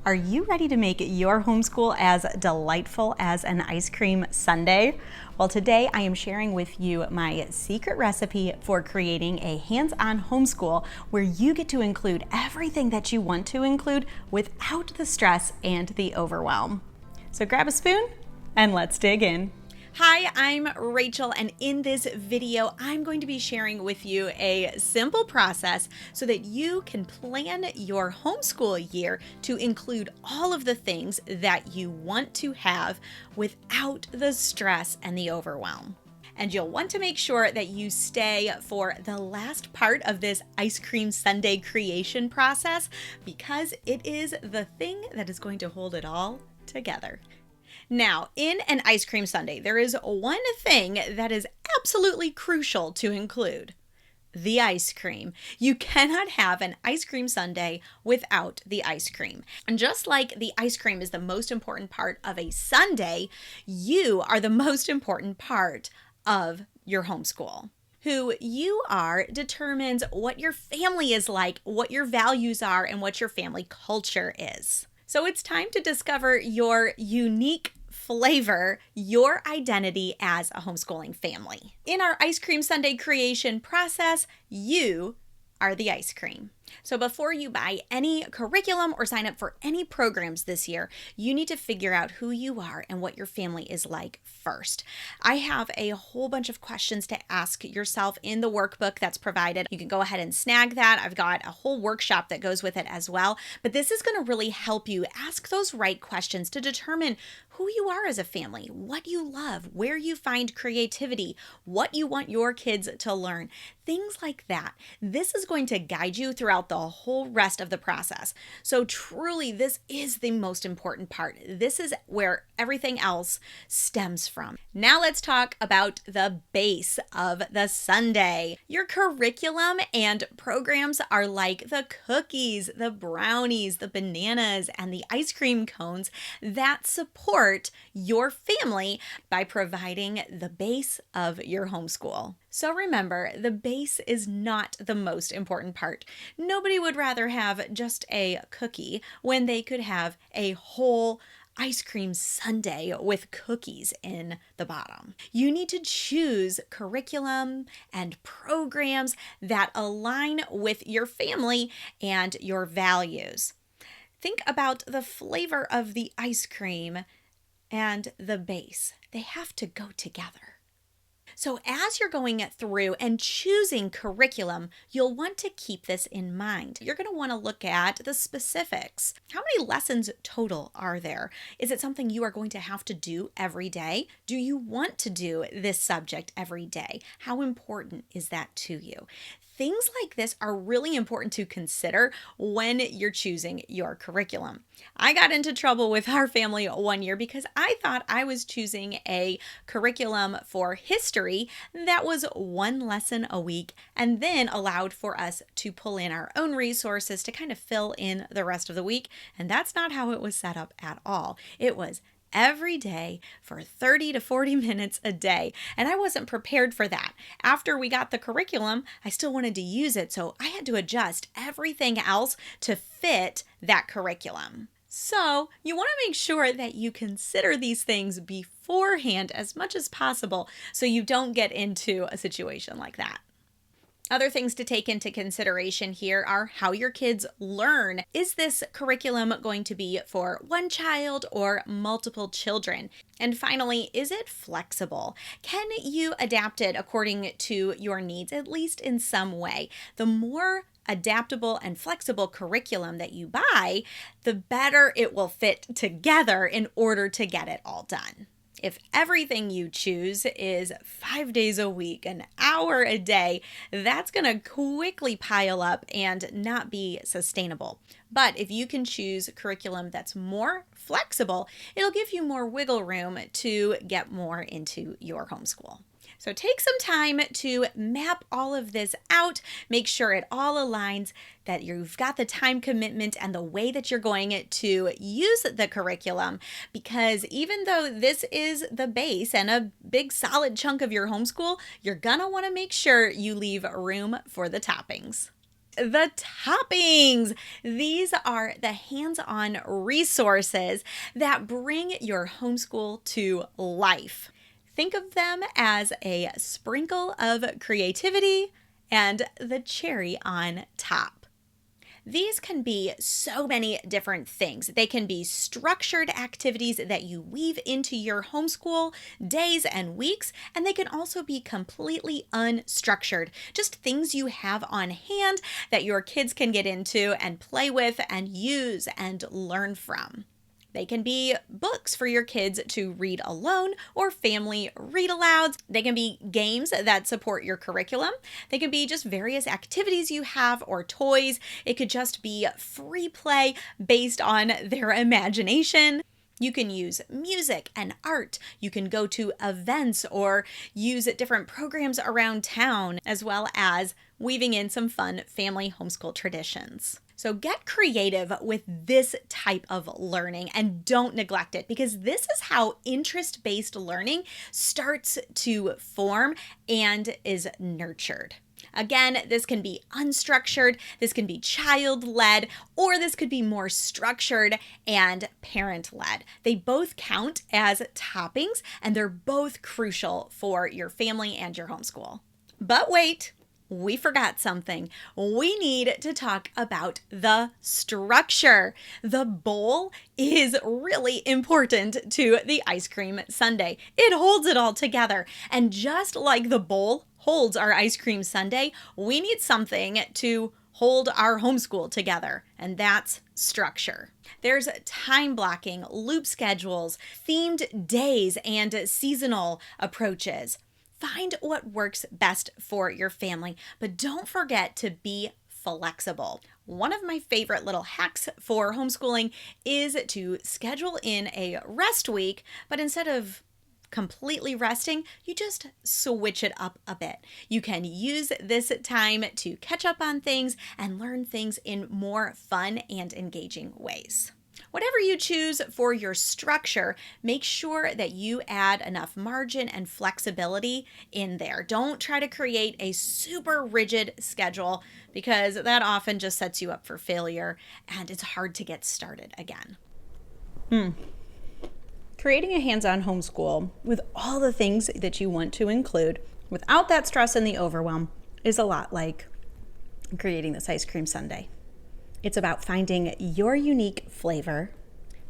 Are you ready to make your homeschool as delightful as an ice cream sundae? Well, today I am sharing with you my secret recipe for creating a hands-on homeschool where you get to include everything that you want to include without the stress and the overwhelm. So grab a spoon and let's dig in. Hi, I'm Rachel, and in this video, I'm going to be sharing with you a simple process so that you can plan your homeschool year to include all of the things that you want to have without the stress and the overwhelm. And you'll want to make sure that you stay for the last part of this ice cream sundae creation process because it is the thing that is going to hold it all together. Now, in an ice cream sundae, there is one thing that is absolutely crucial to include: the ice cream. You cannot have an ice cream sundae without the ice cream. And just like the ice cream is the most important part of a sundae, you are the most important part of your homeschool. Who you are determines what your family is like, what your values are, and what your family culture is. So it's time to discover your unique flavor, your identity as a homeschooling family. In our ice cream sundae creation process, you are the ice cream. So before you buy any curriculum or sign up for any programs this year, you need to figure out who you are and what your family is like first. I have a whole bunch of questions to ask yourself in the workbook that's provided. You can go ahead and snag that. I've got a whole workshop that goes with it as well. But this is going to really help you ask those right questions to determine who you are as a family, what you love, where you find creativity, what you want your kids to learn, things like that. This is going to guide you throughout the whole rest of the process. So truly, this is the most important part. This is where everything else stems from. Now let's talk about the base of the sundae. Your curriculum and programs are like the cookies, the brownies, the bananas, and the ice cream cones that support your family by providing the base of your homeschool. So remember, the base is not the most important part. Nobody would rather have just a cookie when they could have a whole ice cream sundae with cookies in the bottom. You need to choose curriculum and programs that align with your family and your values. Think about the flavor of the ice cream and the base. They have to go together. So as you're going through and choosing curriculum, you'll want to keep this in mind. You're going to want to look at the specifics. How many lessons total are there? Is it something you are going to have to do every day? Do you want to do this subject every day? How important is that to you? Things like this are really important to consider when you're choosing your curriculum. I got into trouble with our family one year because I thought I was choosing a curriculum for history that was one lesson a week and then allowed for us to pull in our own resources to kind of fill in the rest of the week. And that's not how it was set up at all. It was every day for 30 to 40 minutes a day. And I wasn't prepared for that. After we got the curriculum, I still wanted to use it, so I had to adjust everything else to fit that curriculum. So you want to make sure that you consider these things beforehand as much as possible so you don't get into a situation like that. Other things to take into consideration here are how your kids learn. Is this curriculum going to be for one child or multiple children? And finally, is it flexible? Can you adapt it according to your needs, at least in some way? The more adaptable and flexible curriculum that you buy, the better it will fit together in order to get it all done. If everything you choose is 5 days a week, an hour a day, that's going to quickly pile up and not be sustainable. But if you can choose curriculum that's more flexible, it'll give you more wiggle room to get more into your homeschool. So take some time to map all of this out, make sure it all aligns, that you've got the time commitment and the way that you're going to use the curriculum, because even though this is the base and a big solid chunk of your homeschool, you're gonna want to make sure you leave room for the toppings. the toppings. These are the hands-on resources that bring your homeschool to life. Think of them as a sprinkle of creativity and the cherry on top. These can be so many different things. They can be structured activities that you weave into your homeschool days and weeks, and they can also be completely unstructured, just things you have on hand that your kids can get into and play with and use and learn from. They can be books for your kids to read alone or family read-alouds. They can be games that support your curriculum. They can be just various activities you have or toys. It could just be free play based on their imagination. You can use music and art. You can go to events or use different programs around town, as well as weaving in some fun family homeschool traditions. So get creative with this type of learning and don't neglect it, because this is how interest-based learning starts to form and is nurtured. Again, this can be unstructured, this can be child-led, or this could be more structured and parent-led. They both count as toppings, and they're both crucial for your family and your homeschool. But wait, we forgot something. We need to talk about the structure. The bowl is really important to the ice cream sundae. It holds it all together. And just like the bowl holds our ice cream sundae, we need something to hold our homeschool together, and that's structure. There's time blocking, loop schedules, themed days, and seasonal approaches. Find what works best for your family, but don't forget to be flexible. One of my favorite little hacks for homeschooling is to schedule in a rest week, but instead of completely resting, you just switch it up a bit. You can use this time to catch up on things and learn things in more fun and engaging ways. Whatever you choose for your structure, make sure that you add enough margin and flexibility in there. Don't try to create a super rigid schedule, because that often just sets you up for failure and it's hard to get started again. Creating a hands-on homeschool with all the things that you want to include without that stress and the overwhelm is a lot like creating this ice cream sundae. It's about finding your unique flavor,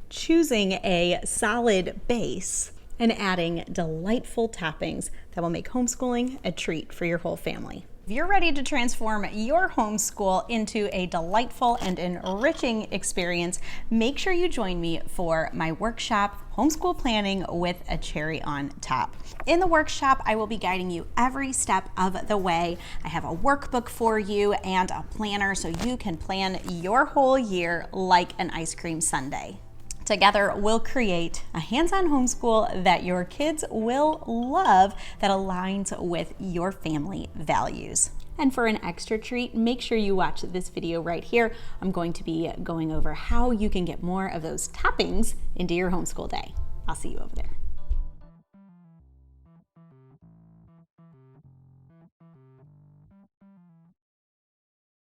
choosing a solid base, and adding delightful toppings that will make homeschooling a treat for your whole family. If you're ready to transform your homeschool into a delightful and enriching experience, make sure you join me for my workshop, Homeschool Planning with a Cherry on Top. In the workshop, I will be guiding you every step of the way. I have a workbook for you and a planner so you can plan your whole year like an ice cream sundae. Together, we'll create a hands-on homeschool that your kids will love, that aligns with your family values. And for an extra treat, make sure you watch this video right here. I'm going to be going over how you can get more of those toppings into your homeschool day. I'll see you over there.